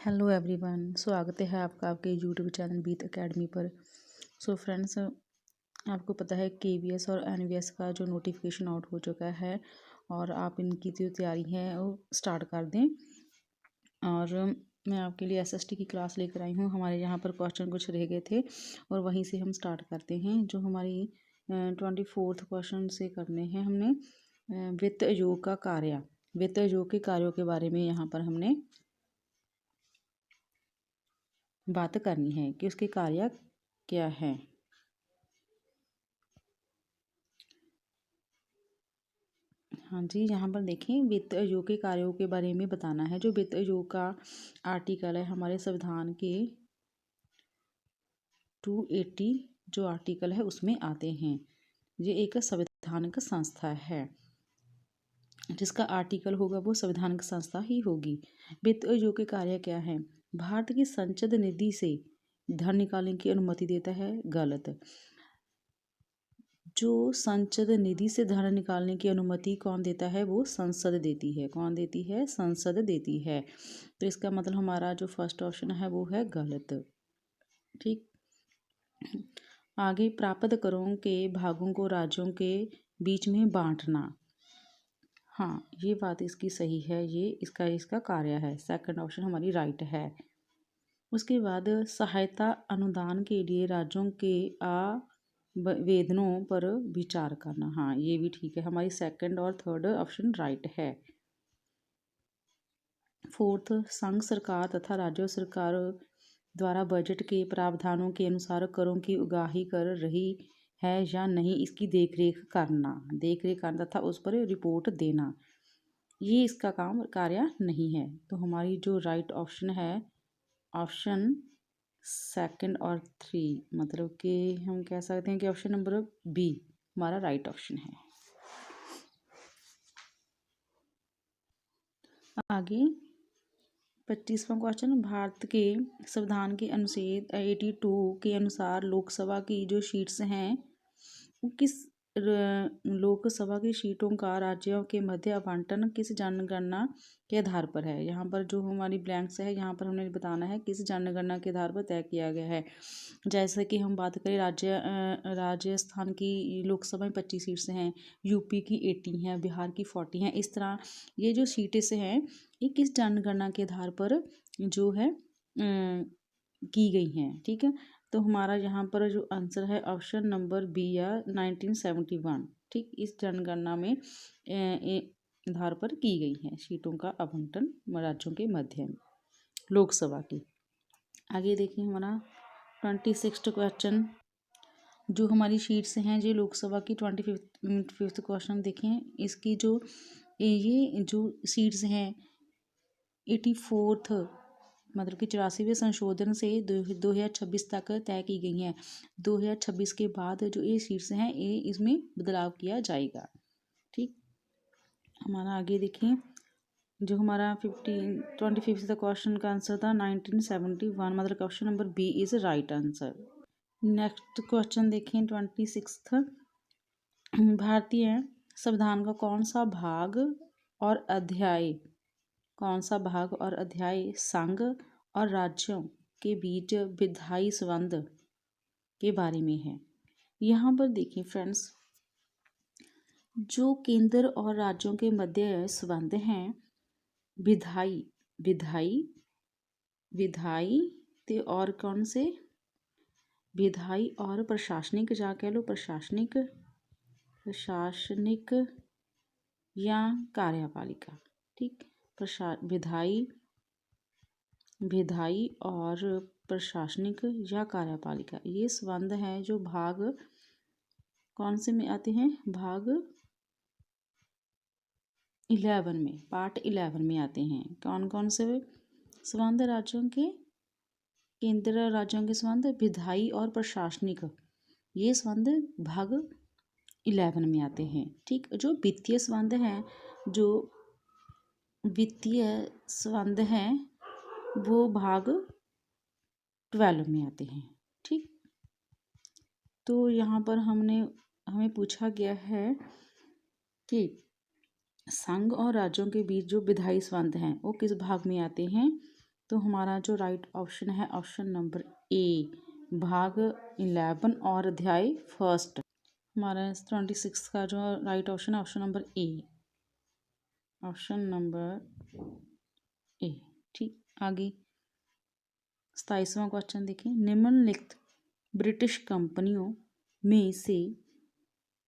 Hello everyone, स्वागत है आपका आपके यूट्यूब चैनल बीत एकेडमी पर। सो फ्रेंड्स, आपको पता है केवीएस और एनवीएस का जो नोटिफिकेशन आउट हो चुका है और आप इनकी जो तैयारी है वो स्टार्ट कर दें। और मैं आपके लिए एसएसटी की क्लास लेकर आई हूँ। हमारे यहाँ पर क्वेश्चन कुछ रह गए थे और वहीं से हम स्टार्ट करते हैं। जो हमारी 24 क्वेश्चन से करने हैं हमने। वित्त आयोग का कार्य, वित्त आयोग के कार्यों के बारे में यहाँ पर हमने बात करनी है कि उसके कार्य क्या है। हाँ जी, यहाँ पर देखें, वित्त आयोग के कार्यों के बारे में बताना है। जो वित्त आयोग का आर्टिकल है हमारे संविधान के 280 जो आर्टिकल है उसमें आते हैं। ये एक संवैधानिक संस्था है, जिसका आर्टिकल होगा वो संवैधानिक संस्था ही होगी। वित्त आयोग के कार्य क्या है? भारत की संसद निधि से धन निकालने की अनुमति देता है। गलत। जो संसद निधि से धन निकालने की अनुमति कौन देता है? वो संसद देती है। कौन देती है? संसद देती है। तो इसका मतलब हमारा जो फर्स्ट ऑप्शन है वो है गलत। ठीक। आगे, प्राप्त करों के भागों को राज्यों के बीच में बांटना। हाँ, ये बात इसकी सही है। ये इसका कार्य है। सेकंड ऑप्शन हमारी राइट है। उसके बाद, सहायता अनुदान के लिए राज्यों के आवेदनों पर विचार करना। हाँ, ये भी ठीक है। हमारी सेकंड और थर्ड ऑप्शन राइट है। फोर्थ, संघ सरकार तथा राज्य सरकार द्वारा बजट के प्रावधानों के अनुसार करों की उगाही कर रही है या नहीं, इसकी देखरेख करना तथा उस पर रिपोर्ट देना। ये इसका कार्य नहीं है। तो हमारी जो राइट ऑप्शन है, ऑप्शन सेकंड और 3, मतलब कि हम कह सकते हैं कि ऑप्शन नंबर बी हमारा राइट ऑप्शन है। आगे 25वां क्वेश्चन, भारत के संविधान के अनुच्छेद 82 के अनुसार लोकसभा की जो सीट्स हैं वो किस लोकसभा की सीटों का राज्यों के मध्य आवंटन किस जनगणना के आधार पर है। यहाँ पर जो हमारी ब्लैंक्स है, यहाँ पर हमने बताना है किस जनगणना के आधार पर तय किया गया है। जैसे कि हम बात करें राजस्थान की लोकसभा में 25 सीट्स हैं, यूपी की 80 हैं, बिहार की 40 हैं। इस तरह ये जो सीटें से हैं ये किस जनगणना के आधार पर जो है की गई हैं। ठीक है, तो हमारा यहाँ पर जो आंसर है ऑप्शन नंबर बी या 1971। ठीक, इस जनगणना में आधार पर की गई है सीटों का आवंटन राज्यों के मध्य में लोकसभा की। आगे देखिए हमारा 26 क्वेश्चन, जो हमारी शीट्स हैं जो लोकसभा की 25th क्वेश्चन देखें। इसकी जो ये जो सीट्स हैं 84th मतलब कि 84वें संशोधन से 2026 तक तय की गई हैं। 2026 के बाद जो ये सीट्स हैं ये इसमें बदलाव किया जाएगा। ठीक, हमारा आगे देखिए, जो हमारा 25th क्वेश्चन का आंसर था 1971, मतलब option number B is right answer. Next question देखें 26th, भारतीय संविधान का कौन सा भाग और अध्याय संघ और राज्यों के बीच विधायी संबंध के बारे में है। यहाँ पर देखिए फ्रेंड्स, जो केंद्र और राज्यों के मध्य संबंध हैं विधायी ते और कौन से विधायी और प्रशासनिक, जा कह लो प्रशासनिक या कार्यपालिका। ठीक, विधायी और प्रशासनिक या कार्यपालिका ये संबंध हैं जो भाग कौन से में आते हैं? भाग 11 में, पार्ट 11 में आते हैं। कौन कौन से संबंध? राज्यों के, केंद्र राज्यों के संबंध, विधायी और प्रशासनिक, ये संबंध भाग 11 में आते हैं। ठीक, जो वित्तीय संबंध हैं वो भाग 12 में आते हैं। ठीक, तो यहाँ पर हमें पूछा गया है कि संघ और राज्यों के बीच जो विधायी संबंध हैं वो किस भाग में आते हैं? तो हमारा जो राइट ऑप्शन है ऑप्शन नंबर ए, भाग 11 और अध्याय फर्स्ट। हमारा 26 का जो राइट ऑप्शन है ऑप्शन नंबर ए, ऑप्शन नंबर ए। ठीक, आगे 27वां क्वेश्चन देखिए, निम्नलिखित ब्रिटिश कंपनियों में से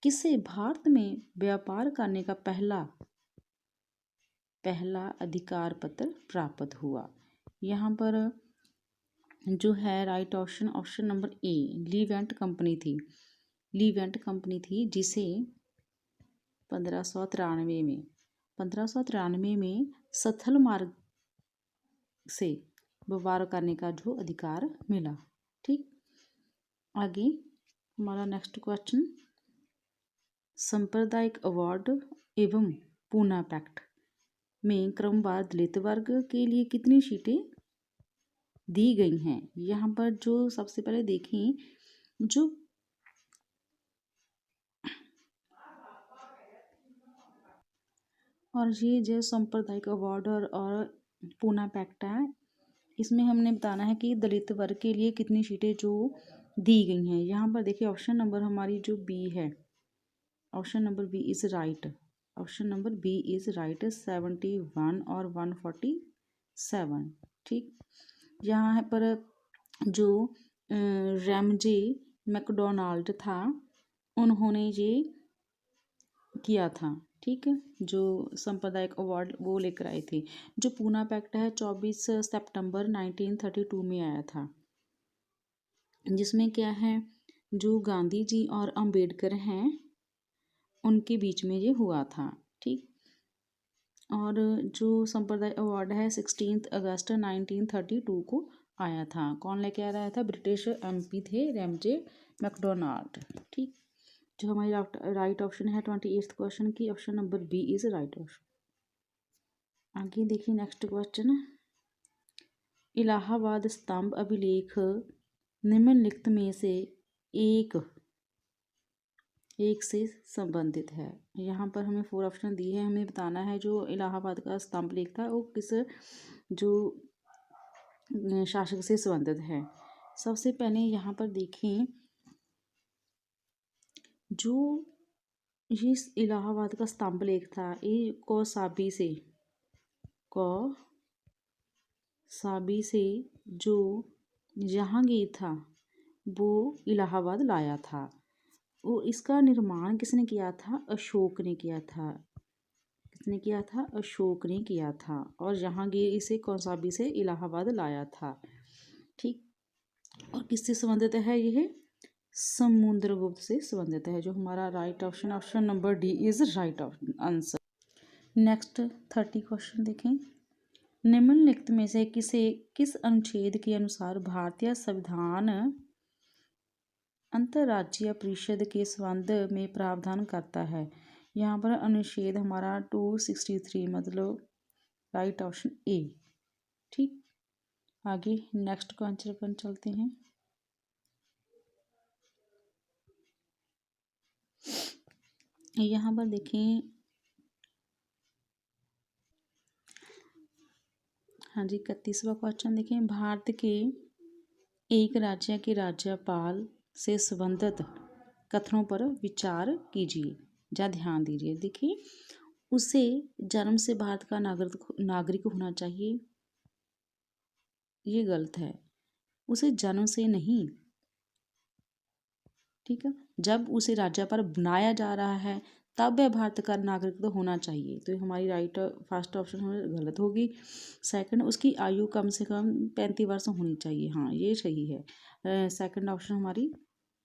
किसे भारत में व्यापार करने का पहला अधिकार पत्र प्राप्त हुआ। यहाँ पर जो है right option option number A, Levant company थी। लीवेंट कंपनी थी जिसे 1593 में सथल मार्ग से व्यापार करने का जो अधिकार मिला। ठीक, आगे हमारा नेक्स्ट क्वेश्चन, सांप्रदायिक अवार्ड एवं पूना पैक्ट में क्रमवार दलित वर्ग के लिए कितनी सीटें दी गई हैं। यहाँ पर जो सबसे पहले देखें, जो और ये जो सांप्रदायिक अवार्ड और पूना पैक्ट है, इसमें हमने बताना है कि दलित वर्ग के लिए कितनी सीटें जो दी गई हैं। यहाँ पर देखिए ऑप्शन नंबर हमारी जो बी है, option number B is right. Option number B is right, 71 और 147। ठीक, यहाँ पर जो रैमजे मैकडोनाल्ड था, उन्होंने ये किया था। ठीक है, जो सांप्रदायिक अवार्ड वो लेकर आए थे। जो पूना पैक्ट है 24 सितंबर 1932 में आया था, जिसमें क्या है, जो गांधी जी और अंबेडकर हैं उनके बीच में ये हुआ था। ठीक, और जो सांप्रदायिक अवार्ड है 16 अगस्त 1932 को आया था। कौन लेके आ रहा था, ब्रिटिश एमपी थे रैमजे मैकडोनाल्ड। ठीक, जो हमारी राइट ऑप्शन है 28th क्वेश्चन की option number B is right option. आगे देखिए नेक्स्ट क्वेश्चन, इलाहाबाद स्तंभ अभिलेख निम्नलिखित में से एक से संबंधित है। यहाँ पर हमें 4 ऑप्शन दिए हैं, हमें बताना है जो इलाहाबाद का स्तंभ लेख था वो किस जो शासक से संबंधित है। सबसे पहले यहाँ पर देखें, जो ये इलाहाबाद का स्तंभ लेख था, ये कौसाबी से जो जहांगीर था वो इलाहाबाद लाया था। वो इसका निर्माण किसने किया था, अशोक ने किया था। किसने किया था, अशोक ने किया था। और जहांगीर इसे कौसाबी से इलाहाबाद लाया था। ठीक, और किससे संबंधित है, यह समुद्रगुप्त से संबंधित है। जो हमारा right option option number D is right answer. Next 30 question देखें, निम्नलिखित में से किस अनुच्छेद के अनुसार भारतीय संविधान अंतर्राज्यीय परिषद के संबंध में प्रावधान करता है। यहाँ पर अनुच्छेद हमारा 263, मतलब राइट ऑप्शन ए। ठीक, आगे नेक्स्ट क्वेश्चन पर चलते हैं। यहाँ पर देखें, हाँ जी 31वां क्वेश्चन देखें, भारत के एक राज्य के राज्यपाल से संबंधित कथनों पर विचार कीजिए या ध्यान दीजिए। देखिए, उसे जन्म से भारत का नागरिक होना चाहिए, ये गलत है। उसे जन्म से नहीं, ठीक है, जब उसे राज्यपाल बनाया जा रहा है तब वह भारत का नागरिक तो होना चाहिए। तो हमारी राइट फर्स्ट ऑप्शन गलत होगी। सेकंड, उसकी आयु कम से कम 35 वर्ष होनी चाहिए, हाँ ये सही है। सेकंड ऑप्शन हमारी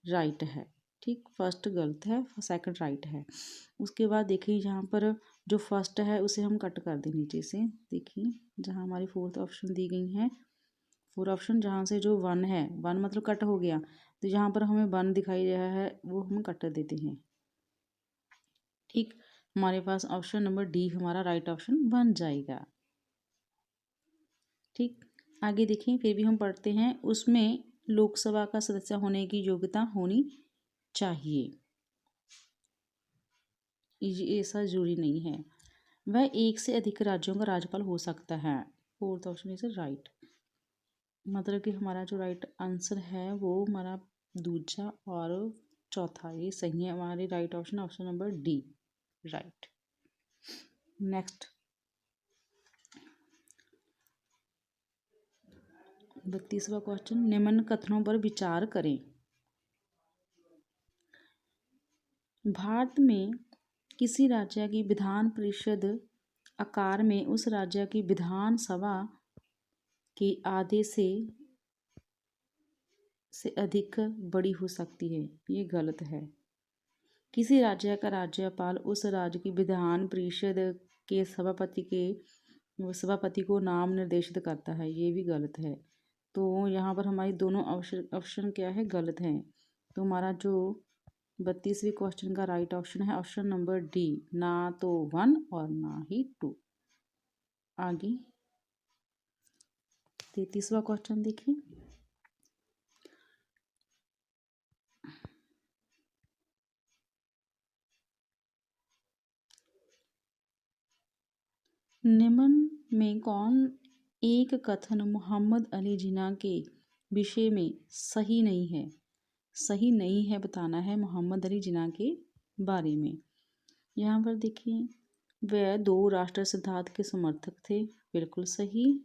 राइट है। ठीक, फर्स्ट गलत है, सेकंड राइट है। उसके बाद देखिए यहाँ पर जो फर्स्ट है उसे हम कट कर दें नीचे से। देखिए जहाँ हमारी 4th ऑप्शन दी गई है, 4 ऑप्शन जहाँ से जो 1 है, 1 मतलब कट हो गया, तो यहाँ पर हमें 1 दिखाई दे रहा है वो हम कट देते हैं। ठीक, हमारे पास ऑप्शन नंबर डी हमारा राइट ऑप्शन बन जाएगा। ठीक, आगे देखिए, फिर भी हम पढ़ते हैं, उसमें लोकसभा का सदस्य होने की योग्यता होनी चाहिए, ऐसा जरूरी नहीं है। वह एक से अधिक राज्यों का राज्यपाल हो सकता है। 4th option is right. मतलब कि हमारा जो राइट आंसर है वो हमारा दूसरा और चौथा ये सही है। हमारी right option option number D right. Next 32वां क्वेश्चन, निम्न कथनों पर विचार करें। भारत में किसी राज्य की विधान परिषद आकार में उस राज्य की विधानसभा के आधे से अधिक बड़ी हो सकती है। ये गलत है। किसी राज्य का राज्यपाल उस राज्य की विधान परिषद के सभापति को नाम निर्देशित करता है। ये भी गलत है। तो यहाँ पर हमारी दोनों ऑप्शन क्या है, गलत है। तो हमारा जो 32वें क्वेश्चन का राइट ऑप्शन है ऑप्शन नंबर डी, ना तो 1 और ना ही 2। आगे 33वां क्वेश्चन देखिए। निम्न में कौन एक कथन मोहम्मद अली जिन्ना के विषय में सही नहीं है? सही नहीं है बताना है मोहम्मद अली जिन्ना के बारे में। यहाँ पर देखिए, वह 2 राष्ट्र सिद्धांत के समर्थक थे। बिल्कुल सही।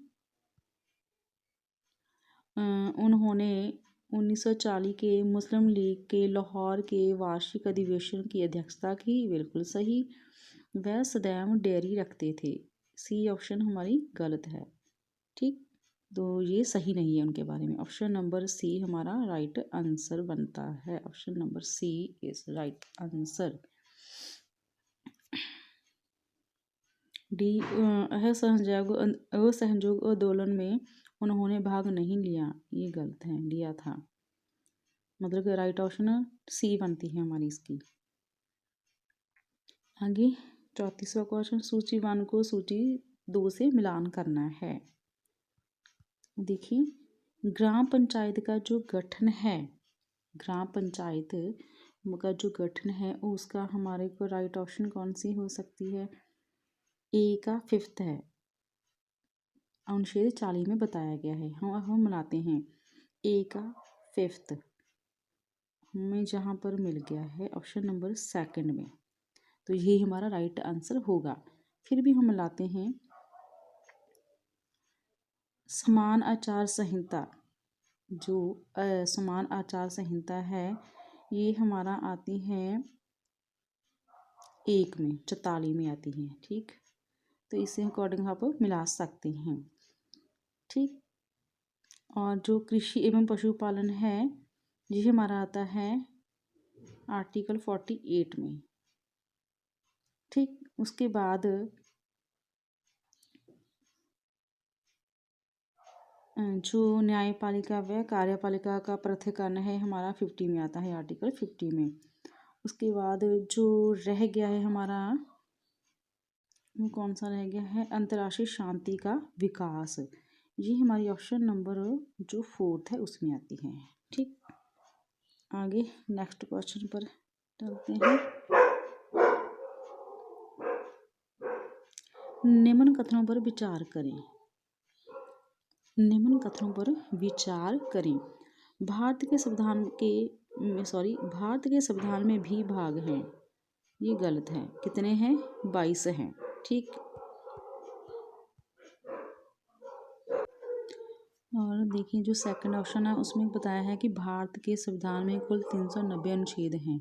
उन्होंने 1940 के मुस्लिम लीग के लाहौर के वार्षिक अधिवेशन की अध्यक्षता की। बिल्कुल सही। वह सदैव डेयरी रखते थे। सी ऑप्शन हमारी गलत है। ठीक, तो ये सही नहीं है उनके बारे में। ऑप्शन नंबर सी हमारा राइट आंसर बनता है। Option number C is right answer. D, असहयोग आंदोलन में उन्होंने भाग नहीं लिया। ये गलत है, लिया था। मतलब कि राइट ऑप्शन सी बनती है हमारी इसकी। आगे 34वां क्वेश्चन, सूची 1 को सूची 2 से मिलान करना है। देखिए, ग्राम पंचायत का जो गठन है, ग्राम पंचायत का जो गठन है उसका हमारे को राइट ऑप्शन कौन सी हो सकती है? ए का 5th है, अनुच्छेद 40 में बताया गया है। हम मिलाते हैं। ए का 5th हमें जहाँ पर मिल गया है ऑप्शन नंबर 2 में, तो यही हमारा राइट आंसर होगा। फिर भी हम मिलाते हैं। समान आचार संहिता, जो समान आचार संहिता है ये हमारा आती है 1 में, 44 में आती है। ठीक, तो इसे अकॉर्डिंग आप मिला सकते हैं। ठीक, और जो कृषि एवं पशुपालन है ये हमारा आता है आर्टिकल 48 में। ठीक, उसके बाद जो न्यायपालिका व कार्यपालिका का पृथक्करण है हमारा 50 में आता है, आर्टिकल 50 में। उसके बाद जो रह गया है हमारा, वो कौन सा रह गया है? अंतर्राष्ट्रीय शांति का विकास। ये हमारी ऑप्शन नंबर जो 4th है उसमें आती है। ठीक, आगे नेक्स्ट क्वेश्चन पर चलते हैं। निम्न कथनों पर विचार करें। निम्न कथनों पर विचार करें। भारत के संविधान में भी भाग हैं। ये गलत है। कितने हैं? 22 हैं। ठीक, और देखिए जो सेकंड ऑप्शन है उसमें बताया है कि भारत के संविधान में कुल 390 अनुच्छेद हैं,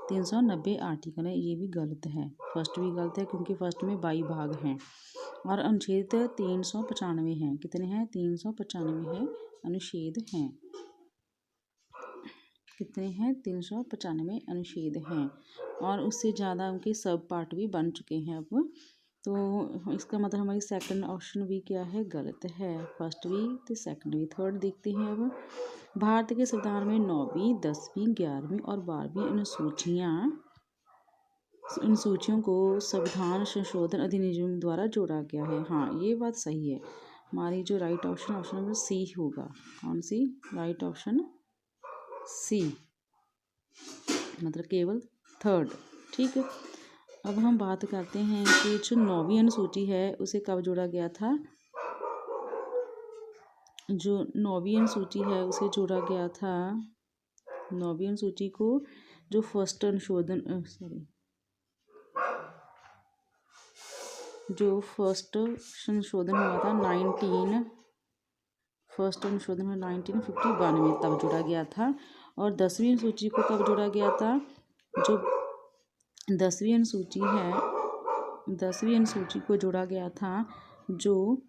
390 आर्टिकल है। ये भी गलत है। फर्स्ट भी गलत है क्योंकि फर्स्ट में 22 भाग हैं और अनुच्छेद 395 हैं। कितने हैं? 395 है अनुच्छेद हैं। कितने हैं? 395 अनुच्छेद हैं और उससे ज़्यादा उनके सब पार्ट भी बन चुके हैं अब। तो इसका मतलब हमारी सेकंड ऑप्शन भी क्या है? गलत है। फर्स्ट भी तो सेकंड भी। थर्ड देखते हैं अब। भारत के संविधान में 9वीं, 10वीं, 11वीं और 12वीं अनुसूचियों को संविधान संशोधन अधिनियम द्वारा जोड़ा गया है। हाँ, ये बात सही है। हमारी जो right option option number C होगा। कौन सी? राइट ऑप्शन सी, मतलब केवल थर्ड। ठीक है, अब हम बात करते हैं कि जो 9वीं अनुसूची है उसे कब जोड़ा गया था? जो 9वीं अनुसूची है उसे जोड़ा गया था, 9वीं अनुसूची को जो फर्स्ट संशोधन हुआ था 1951 में, तब जोड़ा गया था। और 10वीं अनुसूची को कब जोड़ा गया था? जो 10वीं अनुसूची है, 10वीं अनुसूची को जोड़ा गया था जो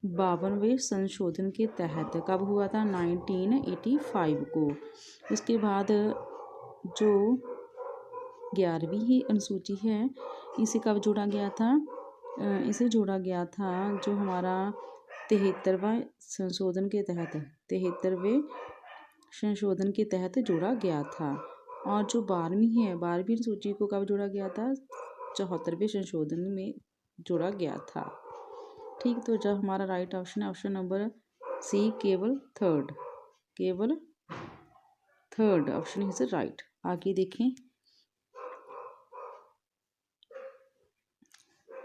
52वें संशोधन के तहत। कब हुआ था? 1985 को। उसके बाद जो 11वीं अनुसूची है इसे कब जोड़ा गया था? इसे जोड़ा गया था जो हमारा 73वां संशोधन के तहत, 73वें संशोधन के तहत जोड़ा गया था। और जो 12वीं है, 12वीं अनुसूची को कब जोड़ा गया था? 74वें संशोधन में जोड़ा गया था। ठीक, तो जब हमारा राइट ऑप्शन है ऑप्शन नंबर सी, केवल थर्ड ऑप्शन इज राइट। आगे देखें,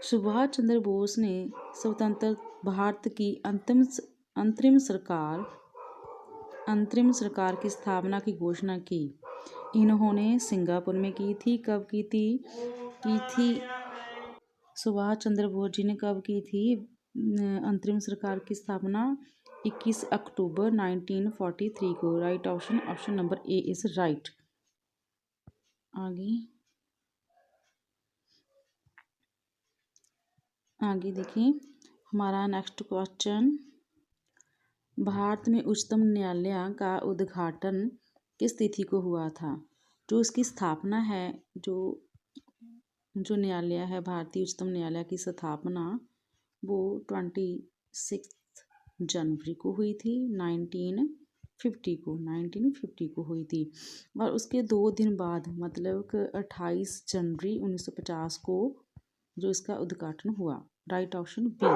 सुभाष चंद्र बोस ने स्वतंत्र भारत की अंतरिम सरकार की स्थापना की घोषणा की। इन्होंने सिंगापुर में की थी। कब की थी सुभाष चंद्र बोस जी ने कब की थी अंतरिम सरकार की स्थापना? 21 अक्टूबर 1943 को। Right option number A is right. आगे देखिए, हमारा नेक्स्ट क्वेश्चन, भारत में उच्चतम न्यायालय का उद्घाटन किस तिथि को हुआ था? जो इसकी स्थापना है, जो न्यायालय है, भारतीय उच्चतम न्यायालय की स्थापना वो 26 जनवरी को हुई थी, 1950 को हुई थी। और उसके 2 दिन बाद, मतलब 28 जनवरी 1950 को जो इसका उद्घाटन हुआ। Right option B.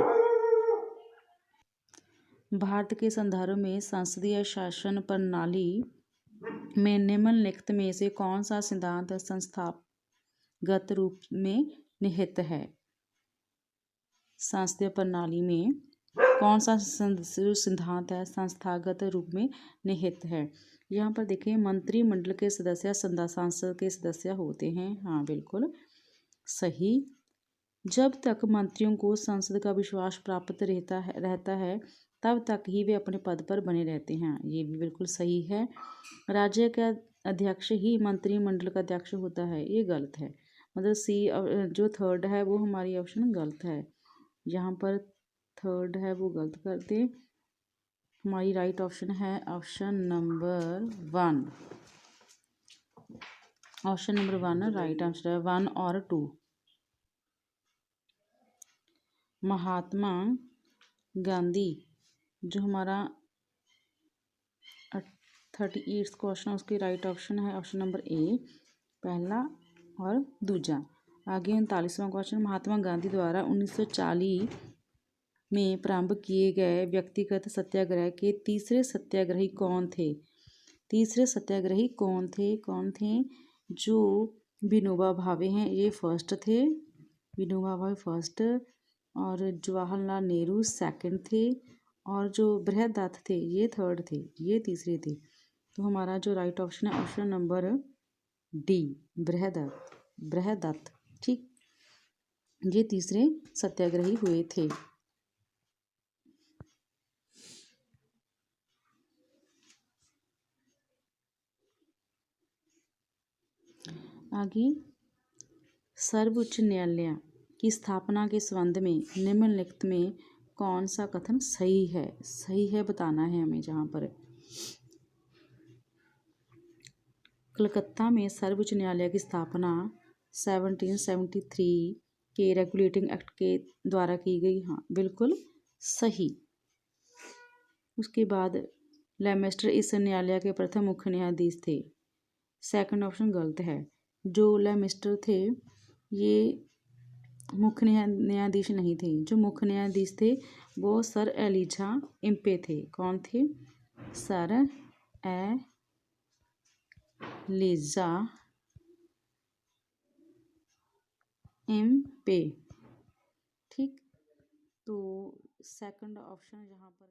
भारत के संदर्भ में संसदीय शासन प्रणाली में निम्नलिखित में से कौन सा सिद्धांत संस्थागत रूप में निहित है? संसदीय प्रणाली में कौन सा सिद्धांत है संस्थागत रूप में निहित है? यहाँ पर देखिए, मंत्रिमंडल के सदस्य संसद के सदस्य होते हैं। हाँ, बिल्कुल सही। जब तक मंत्रियों को संसद का विश्वास प्राप्त रहता है तब तक ही वे अपने पद पर बने रहते हैं। ये भी बिल्कुल सही है। राज्य का अध्यक्ष ही मंत्रिमंडल का अध्यक्ष होता है, ये गलत है। मतलब सी जो थर्ड है वो हमारी ऑप्शन गलत है। यहाँ पर थर्ड है वो गलत कर दे। हमारी राइट ऑप्शन है option number 1। Option number 1 right answer है, 1 और 2। महात्मा गांधी, जो हमारा 38 क्वेश्चन है उसकी राइट ऑप्शन है ऑप्शन नंबर ए, पहला और दूजा। आगे 39वां क्वेश्चन, महात्मा गांधी द्वारा 1940 में प्रारंभ किए गए व्यक्तिगत सत्याग्रह के तीसरे सत्याग्रही कौन थे? कौन थे? जो विनोबा भावे हैं, ये फर्स्ट थे, विनोबा भावे फर्स्ट, और जवाहरलाल नेहरू सेकंड थे, और जो बृहदत्त थे ये थर्ड थे, ये तीसरे थे। तो हमारा जो राइट ऑप्शन है ऑप्शन नंबर डी, बृहदत्त। ठीक, ये तीसरे सत्याग्रही हुए थे। आगे, सर्वोच्च न्यायालय की स्थापना के संबंध में निम्नलिखित में कौन सा कथन सही है? सही है बताना है हमें। जहाँ पर कलकत्ता में सर्वोच्च न्यायालय की स्थापना 1773 के रेगुलेटिंग एक्ट के द्वारा की गई। हाँ, बिल्कुल सही। उसके बाद लेमेस्टर इस न्यायालय के प्रथम मुख्य न्यायाधीश थे। सेकंड ऑप्शन गलत है। जो लेमेस्टर थे ये मुख्य न्यायाधीश नहीं थे। जो मुख्य न्यायाधीश थे वो सर एलिजा इम्पे थे। कौन थे? Sir Elijah Impey. ठीक, तो सेकंड ऑप्शन यहाँ पर